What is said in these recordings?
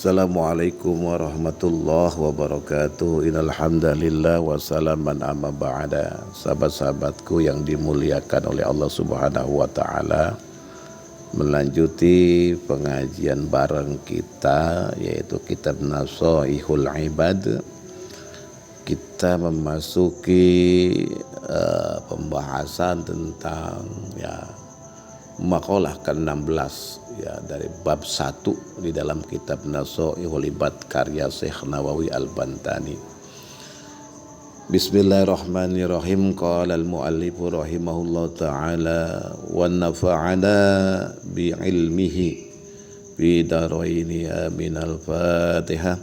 Assalamualaikum warahmatullahi wabarakatuh. Innal hamdalillah wa salaman amma ba'da. Sahabat-sahabatku yang dimuliakan oleh Allah Subhanahu wa taala, melanjuti pengajian bareng kita yaitu kitab Nashaihul Ibad. Kita memasuki pembahasan tentang maqalah ke-16 dari bab 1 di dalam kitab Nashaihul Ibad karya Syekh Nawawi Al-Bantani. Bismillahirrahmanirrahim. Qala al-muallifu rahimahullah ta'ala wa nafa'ana bi'ilmihi fi daraini amin. Al-Fatihah.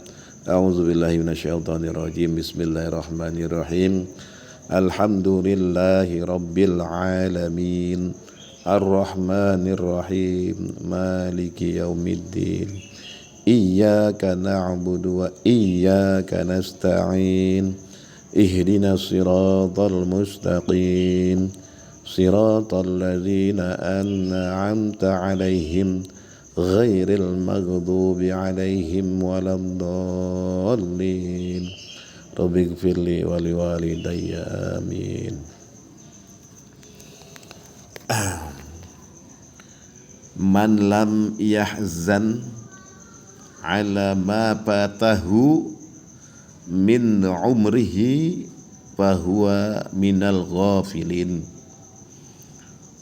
A'udzu billahi minasyaitonir rajim. Bismillahirrahmanirrahim. Alhamdulillahi rabbil alamin. Ar-Rahmanir Rahim. Maliki yaumiddin. Iyyaka na'budu wa iyyaka nasta'in. Ihdinas siratal mustaqim. Siratal ladzina an'amta 'alaihim ghairil maghdubi 'alaihim waladdallin. Rabbighfirli wa liwalidayya amin. Man lam yahzan ala ma fatahu min umrihi fahuwa minal ghafilin,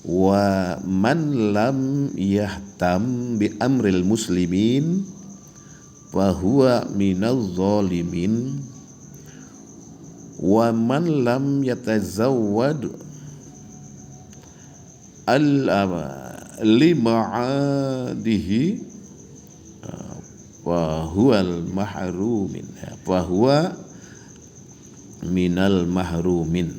wa man lam yahtam bi amril muslimin fahuwa minal zalimin, wa man lam yatazawwad lima'adihi fahuwal mahrumin, fahuwa minal mahrumin.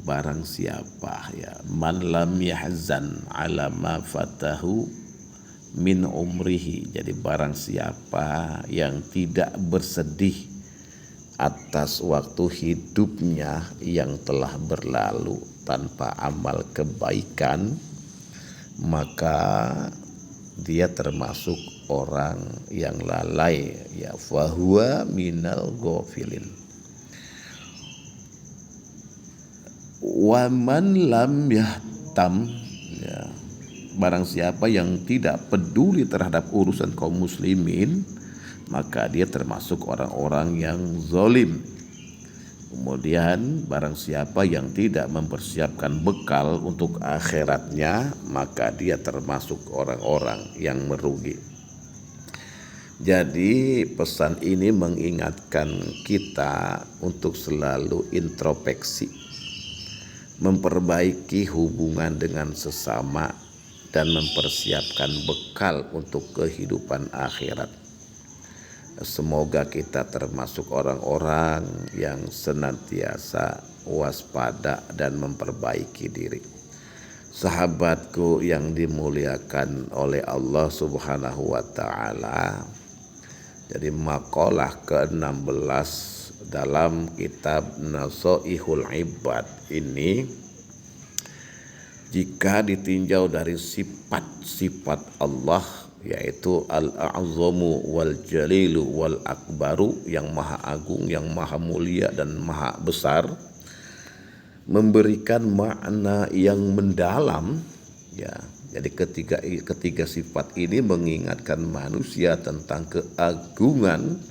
Barang siapa man lam yahzan ala ma fatahu min umrihi, jadi barang siapa yang tidak bersedih atas waktu hidupnya yang telah berlalu tanpa amal kebaikan, maka dia termasuk orang yang lalai, fahuwa minal ghafilin. Wa man lam yahtam, barang siapa yang tidak peduli terhadap urusan kaum muslimin, maka dia termasuk orang-orang yang zalim. Kemudian barang siapa yang tidak mempersiapkan bekal untuk akhiratnya, maka dia termasuk orang-orang yang merugi. Jadi pesan ini mengingatkan kita untuk selalu introspeksi, memperbaiki hubungan dengan sesama, dan mempersiapkan bekal untuk kehidupan akhirat. Semoga kita termasuk orang-orang yang senantiasa waspada dan memperbaiki diri. Sahabatku yang dimuliakan oleh Allah Subhanahu wa taala, jadi maqalah ke-16 dalam kitab Nashaihul Ibad ini, jika ditinjau dari sifat-sifat Allah, yaitu al-a'zamu wal jalilu wal akbaru, yang maha agung, yang maha mulia dan maha besar, memberikan makna yang mendalam. Jadi ketiga sifat ini mengingatkan manusia tentang keagungan,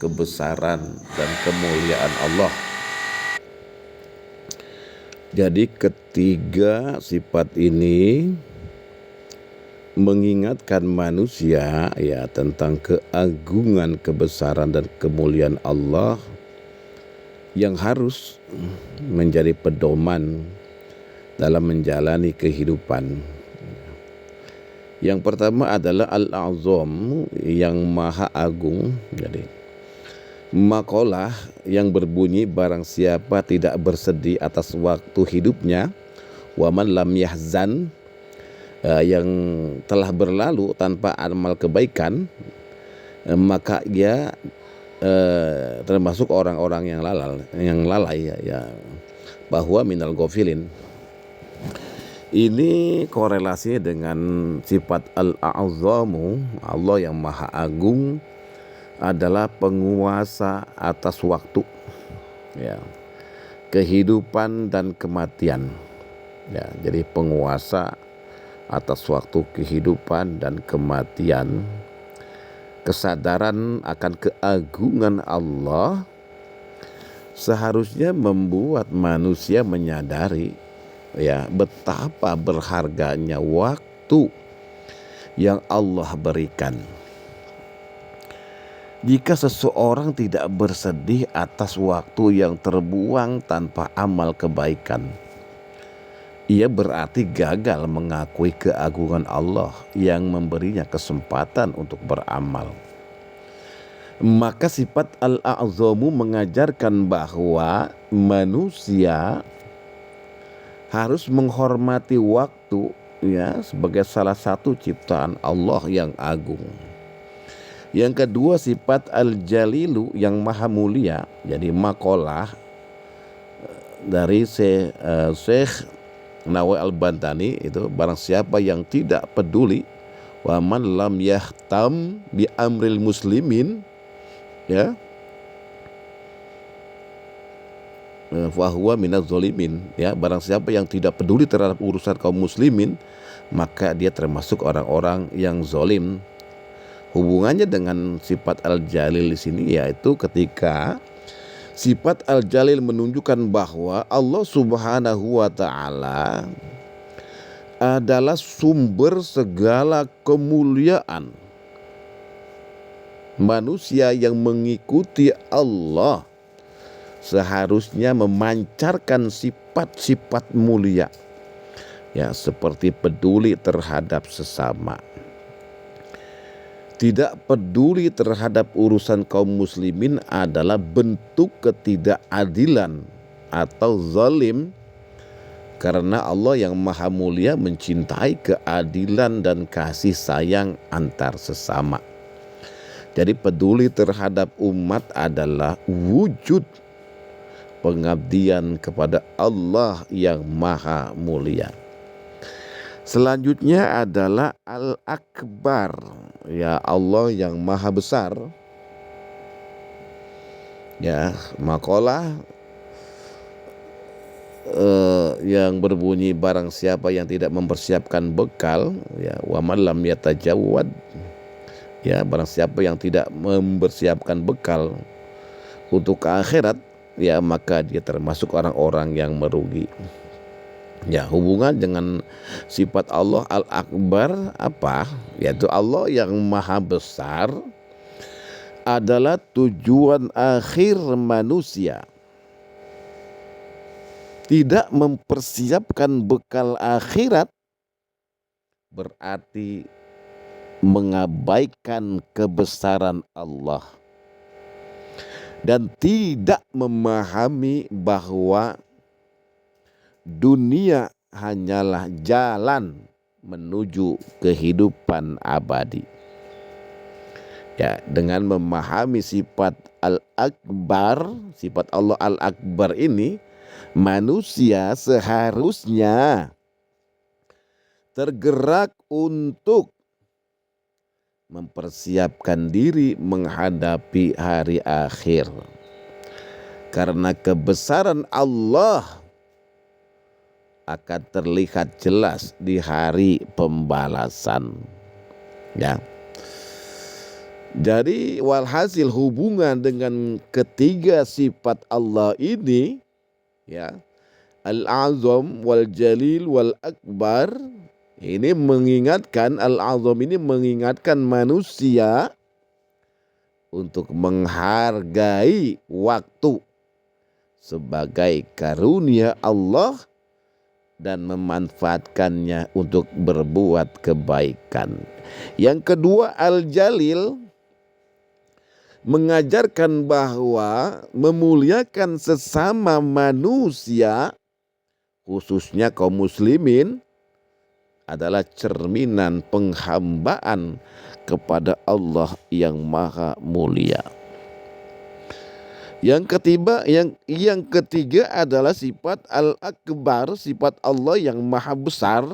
kebesaran dan kemuliaan Allah. Jadi ketiga sifat ini mengingatkan manusia tentang keagungan, kebesaran dan kemuliaan Allah yang harus menjadi pedoman dalam menjalani kehidupan. Yang pertama adalah Al-A'zam, yang maha agung. Jadi maqalah yang berbunyi, barang siapa tidak bersedih atas waktu hidupnya, wa man lam yahzan, yang telah berlalu tanpa amal kebaikan, maka dia termasuk orang-orang yang lalai, bahwa minal ghafilin. Ini korelasinya dengan sifat Al-A'zamu, Allah yang Maha Agung adalah penguasa atas waktu, ya, kehidupan dan kematian. Ya, jadi penguasa atas waktu, kehidupan dan kematian. Kesadaran akan keagungan Allah seharusnya membuat manusia menyadari, ya, betapa berharganya waktu yang Allah berikan. Jika seseorang tidak bersedih atas waktu yang terbuang tanpa amal kebaikan, ia berarti gagal mengakui keagungan Allah yang memberinya kesempatan untuk beramal. Maka sifat Al-A'zamu mengajarkan bahwa manusia harus menghormati waktu, ya, sebagai salah satu ciptaan Allah yang agung. Yang kedua, sifat Al-Jalilu yang maha mulia. Jadi makalah dari Syekh Nawawi Al-Bantani itu, barang siapa yang tidak peduli, wa man lam yahtam bi amril muslimin, ya, fahuwa minaz zalimin, ya, barang siapa yang tidak peduli terhadap urusan kaum muslimin, maka dia termasuk orang-orang yang zalim. Hubungannya dengan sifat Al-Jalil di sini yaitu ketika sifat Al-Jalil menunjukkan bahwa Allah Subhanahu wa taala adalah sumber segala kemuliaan. Manusia yang mengikuti Allah seharusnya memancarkan sifat-sifat mulia, ya, seperti peduli terhadap sesama. Tidak peduli terhadap urusan kaum muslimin adalah bentuk ketidakadilan atau zalim, karena Allah yang maha mulia mencintai keadilan dan kasih sayang antar sesama. Jadi peduli terhadap umat adalah wujud pengabdian kepada Allah yang maha mulia. Selanjutnya adalah Al-Akbar, ya, Allah yang maha besar. Ya, makalah yang berbunyi barang siapa yang tidak mempersiapkan bekal, ya, wa man lam yatajawwad, ya, barang siapa yang tidak mempersiapkan bekal untuk akhirat, ya, maka dia termasuk orang-orang yang merugi. Ya, hubungan dengan sifat Allah Al-Akbar apa? Yaitu Allah yang maha besar adalah tujuan akhir manusia. Tidak mempersiapkan bekal akhirat berarti mengabaikan kebesaran Allah dan tidak memahami bahwa dunia hanyalah jalan menuju kehidupan abadi. Ya, dengan memahami sifat Al-Akbar, sifat Allah Al-Akbar ini, manusia seharusnya tergerak untuk mempersiapkan diri menghadapi hari akhir. Karena kebesaran Allah akan terlihat jelas di hari pembalasan, ya. Jadi walhasil hubungan dengan ketiga sifat Allah ini, ya, Al-Azam wal Jalil wal Akbar, ini mengingatkan, Al-Azam ini mengingatkan manusia untuk menghargai waktu sebagai karunia Allah dan memanfaatkannya untuk berbuat kebaikan. Yang kedua, Al-Jalil mengajarkan bahwa memuliakan sesama manusia, khususnya kaum muslimin, adalah cerminan penghambaan kepada Allah yang maha mulia. Yang ketiga adalah sifat al-akbar, sifat Allah yang maha besar.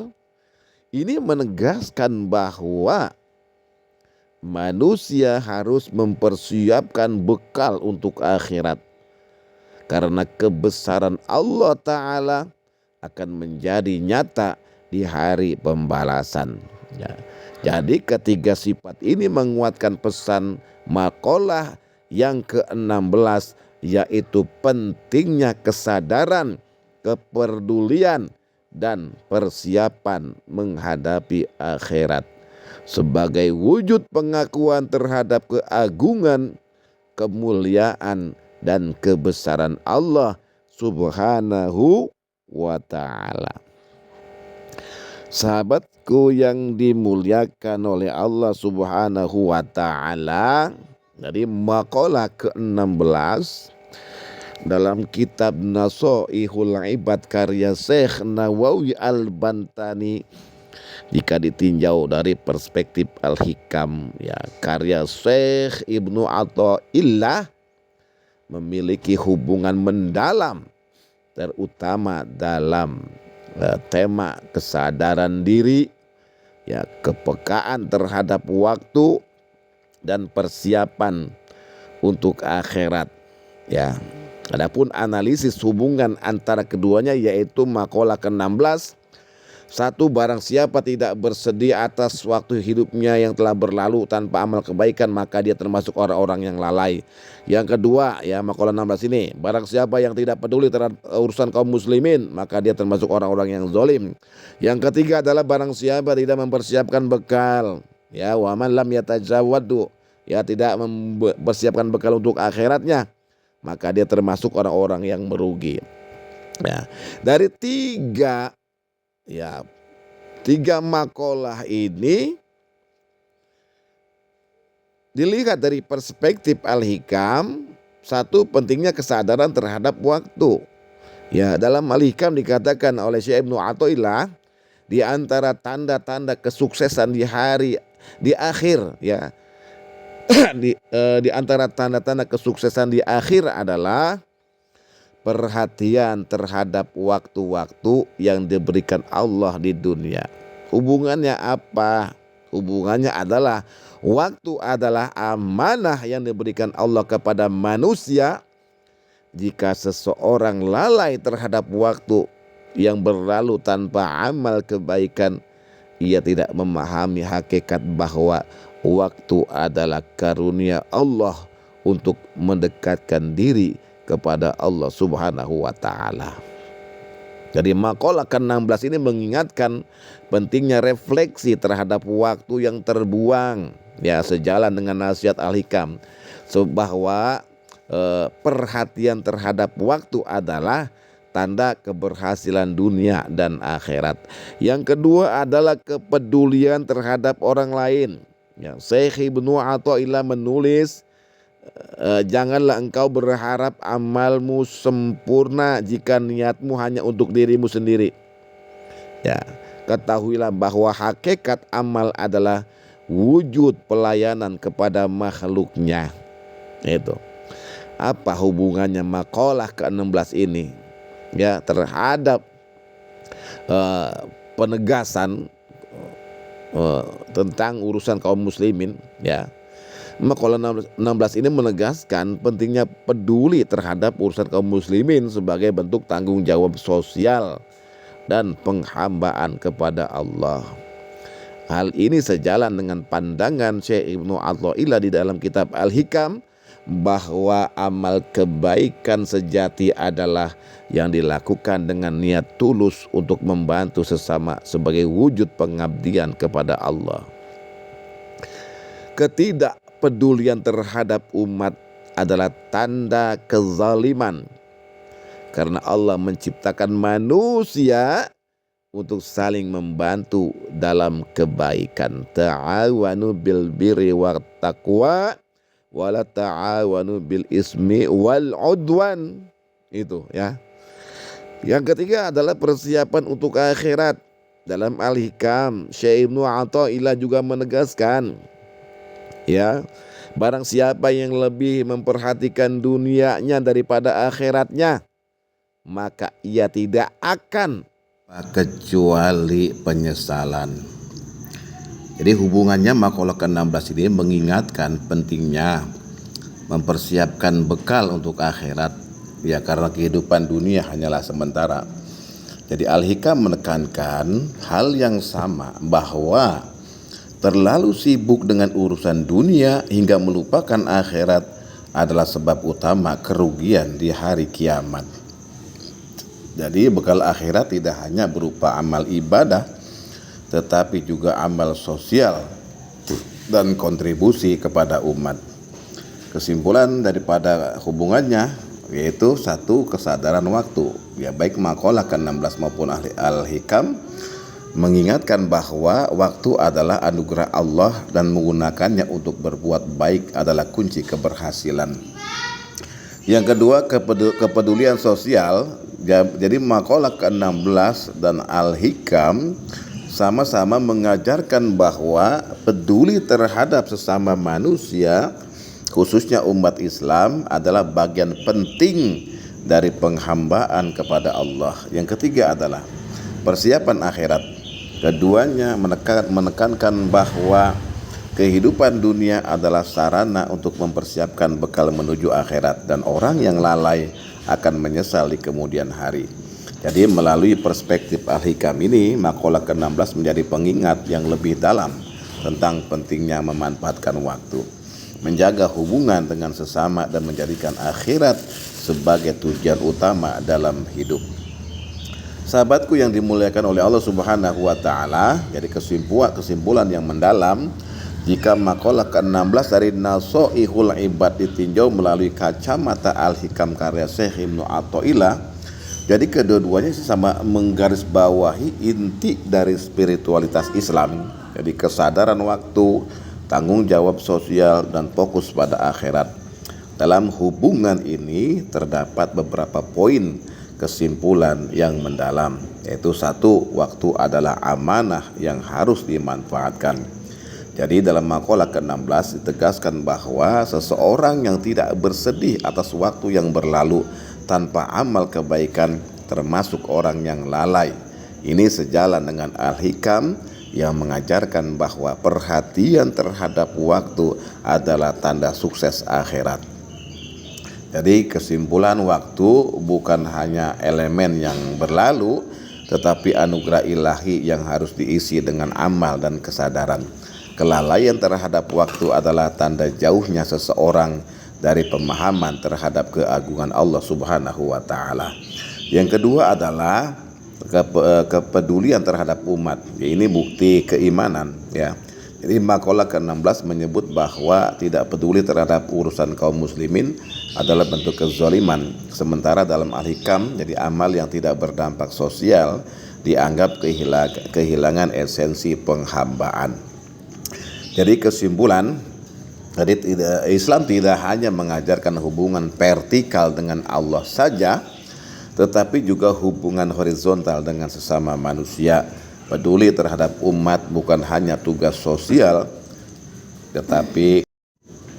Ini menegaskan bahwa manusia harus mempersiapkan bekal untuk akhirat, karena kebesaran Allah Ta'ala akan menjadi nyata di hari pembalasan. Ya. Jadi ketiga sifat ini menguatkan pesan makalah yang ke-16, yaitu pentingnya kesadaran, kepedulian, dan persiapan menghadapi akhirat sebagai wujud pengakuan terhadap keagungan, kemuliaan, dan kebesaran Allah Subhanahu wa ta'ala. Sahabatku yang dimuliakan oleh Allah Subhanahu wa ta'ala, dari makalah ke-16 dalam kitab Nasoihul Ibad karya Syekh Nawawi Al-Bantani, jika ditinjau dari perspektif Al-Hikam, ya, karya Syekh Ibnu Athaillah memiliki hubungan mendalam, terutama dalam tema kesadaran diri, ya, kepekaan terhadap waktu, dan persiapan untuk akhirat. Ya, adapun analisis hubungan antara keduanya yaitu makalah ke-16. 1. Barang siapa tidak bersedia atas waktu hidupnya yang telah berlalu tanpa amal kebaikan, maka dia termasuk orang-orang yang lalai. Yang kedua, ya, makalah 16 ini, barang siapa yang tidak peduli terhadap urusan kaum muslimin, maka dia termasuk orang-orang yang zalim. Yang ketiga adalah barang siapa tidak mempersiapkan bekal, ya, wa man lam yatajawwadu, ya, tidak mempersiapkan bekal untuk akhiratnya, maka dia termasuk orang-orang yang merugi. Ya, dari tiga makalah ini dilihat dari perspektif Al-Hikam. 1. Pentingnya kesadaran terhadap waktu. Ya, dalam Al-Hikam dikatakan oleh Syekh Ibnu Athaillah, di antara tanda-tanda kesuksesan di akhir, ya, di antara tanda-tanda kesuksesan di akhir adalah perhatian terhadap waktu-waktu yang diberikan Allah di dunia. Hubungannya apa? Hubungannya adalah waktu adalah amanah yang diberikan Allah kepada manusia. Jika seseorang lalai terhadap waktu yang berlalu tanpa amal kebaikan, ia tidak memahami hakikat bahwa waktu adalah karunia Allah untuk mendekatkan diri kepada Allah Subhanahu wa ta'ala. Jadi makalah ke-16 ini mengingatkan pentingnya refleksi terhadap waktu yang terbuang, ya, sejalan dengan nasihat Al-Hikam, bahwa perhatian terhadap waktu adalah tanda keberhasilan dunia dan akhirat. Yang kedua adalah kepedulian terhadap orang lain. Ya, Syekh Ibnu Athaillah menulis, janganlah engkau berharap amalmu sempurna jika niatmu hanya untuk dirimu sendiri. Ya, ketahuilah bahwa hakikat amal adalah wujud pelayanan kepada makhluknya. Itu. Apa hubungannya makalah ke-16 ini, ya, terhadap penegasan tentang urusan kaum muslimin, ya. Makalah 16 ini menegaskan pentingnya peduli terhadap urusan kaum muslimin sebagai bentuk tanggung jawab sosial dan penghambaan kepada Allah. Hal ini sejalan dengan pandangan Syekh Ibnu Athaillah di dalam kitab Al-Hikam, bahwa amal kebaikan sejati adalah yang dilakukan dengan niat tulus untuk membantu sesama sebagai wujud pengabdian kepada Allah. Ketidakpedulian terhadap umat adalah tanda kezaliman, karena Allah menciptakan manusia untuk saling membantu dalam kebaikan. Ta'awanu bil birri wat taqwa wala ta'awanu bil ismi wal udwan. Itu, ya. Yang ketiga adalah persiapan untuk akhirat. Dalam Al-Hikam, Syekh Ibnu Athaillah juga menegaskan, ya, Barang siapa yang lebih memperhatikan dunianya daripada akhiratnya, maka ia tidak akan kecuali penyesalan. Jadi hubungannya makalah ke-16 ini mengingatkan pentingnya mempersiapkan bekal untuk akhirat, ya karena kehidupan dunia hanyalah sementara. Jadi Al-Hikam menekankan hal yang sama, bahwa terlalu sibuk dengan urusan dunia hingga melupakan akhirat adalah sebab utama kerugian di hari kiamat. Jadi bekal akhirat tidak hanya berupa amal ibadah, tetapi juga amal sosial dan kontribusi kepada umat. Kesimpulan daripada hubungannya yaitu satu, kesadaran waktu. Ya baik makalah ke-16 maupun Al-Hikam mengingatkan bahwa waktu adalah anugerah Allah dan menggunakannya untuk berbuat baik adalah kunci keberhasilan. Yang kedua, kepedulian sosial. Jadi makalah ke-16 dan Al-Hikam sama-sama mengajarkan bahwa peduli terhadap sesama manusia, khususnya umat Islam, adalah bagian penting dari penghambaan kepada Allah. Yang ketiga adalah persiapan akhirat. Keduanya menekankan bahwa kehidupan dunia adalah sarana untuk mempersiapkan bekal menuju akhirat, dan orang yang lalai akan menyesal di kemudian hari. Jadi melalui perspektif Al-Hikam ini, makalah ke-16 menjadi pengingat yang lebih dalam tentang pentingnya memanfaatkan waktu, menjaga hubungan dengan sesama, dan menjadikan akhirat sebagai tujuan utama dalam hidup. Sahabatku yang dimuliakan oleh Allah Subhanahu wa taala, jadi kesimpulan yang mendalam, jika makalah ke-16 dari Nasoihul Ibad ditinjau melalui kacamata Al-Hikam karya Syekh Ibnu Athaillah, jadi kedua-duanya sama menggarisbawahi inti dari spiritualitas Islam. Jadi kesadaran waktu, tanggung jawab sosial, dan fokus pada akhirat. Dalam hubungan ini terdapat beberapa poin kesimpulan yang mendalam, yaitu satu, waktu adalah amanah yang harus dimanfaatkan. Jadi dalam makalah ke-16 ditegaskan bahwa seseorang yang tidak bersedih atas waktu yang berlalu tanpa amal kebaikan termasuk orang yang lalai. Ini sejalan dengan Al-Hikam yang mengajarkan bahwa perhatian terhadap waktu adalah tanda sukses akhirat. Jadi kesimpulan, waktu bukan hanya elemen yang berlalu, tetapi anugerah ilahi yang harus diisi dengan amal dan kesadaran. Kelalaian terhadap waktu adalah tanda jauhnya seseorang dari pemahaman terhadap keagungan Allah Subhanahu wa taala. Yang kedua adalah kepedulian terhadap umat. Ya, ini bukti keimanan, ya. Jadi makalah ke-16 menyebut bahwa tidak peduli terhadap urusan kaum muslimin adalah bentuk kezaliman. Sementara dalam Al-Hikam, jadi amal yang tidak berdampak sosial dianggap kehilangan esensi penghambaan. Jadi kesimpulan, Islam tidak hanya mengajarkan hubungan vertikal dengan Allah saja, tetapi juga hubungan horizontal dengan sesama manusia. Peduli terhadap umat bukan hanya tugas sosial, tetapi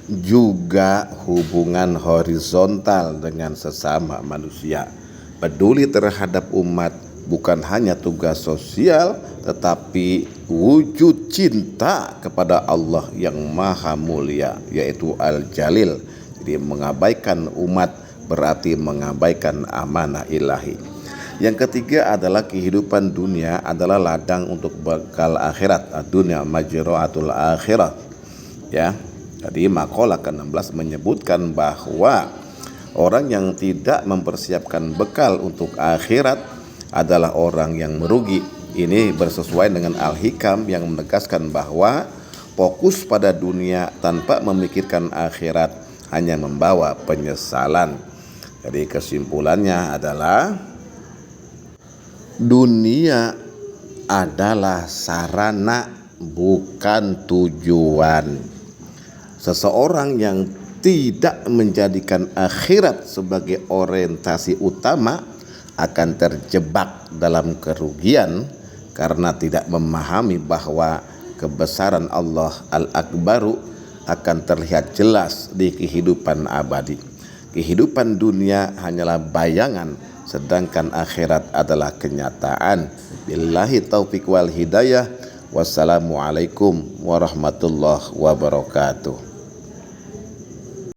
juga hubungan horizontal dengan sesama manusia. Peduli terhadap umat bukan hanya tugas sosial, tetapi wujud cinta kepada Allah yang maha mulia, yaitu Al-Jalil. Jadi mengabaikan umat berarti mengabaikan amanah ilahi. Yang ketiga adalah kehidupan dunia adalah ladang untuk bekal akhirat. Dunia majra'atul akhirat. Ya. Jadi makalah ke-16 menyebutkan bahwa orang yang tidak mempersiapkan bekal untuk akhirat adalah orang yang merugi. Ini bersesuaian dengan Al-Hikam yang menegaskan bahwa fokus pada dunia tanpa memikirkan akhirat hanya membawa penyesalan. Jadi kesimpulannya adalah dunia adalah sarana, bukan tujuan. Seseorang yang tidak menjadikan akhirat sebagai orientasi utama akan terjebak dalam kerugian karena tidak memahami bahwa kebesaran Allah Al-Akbaru akan terlihat jelas di kehidupan abadi. Kehidupan dunia hanyalah bayangan, sedangkan akhirat adalah kenyataan. Billahi taufiq wal hidayah. Wassalamualaikum warahmatullahi wabarakatuh.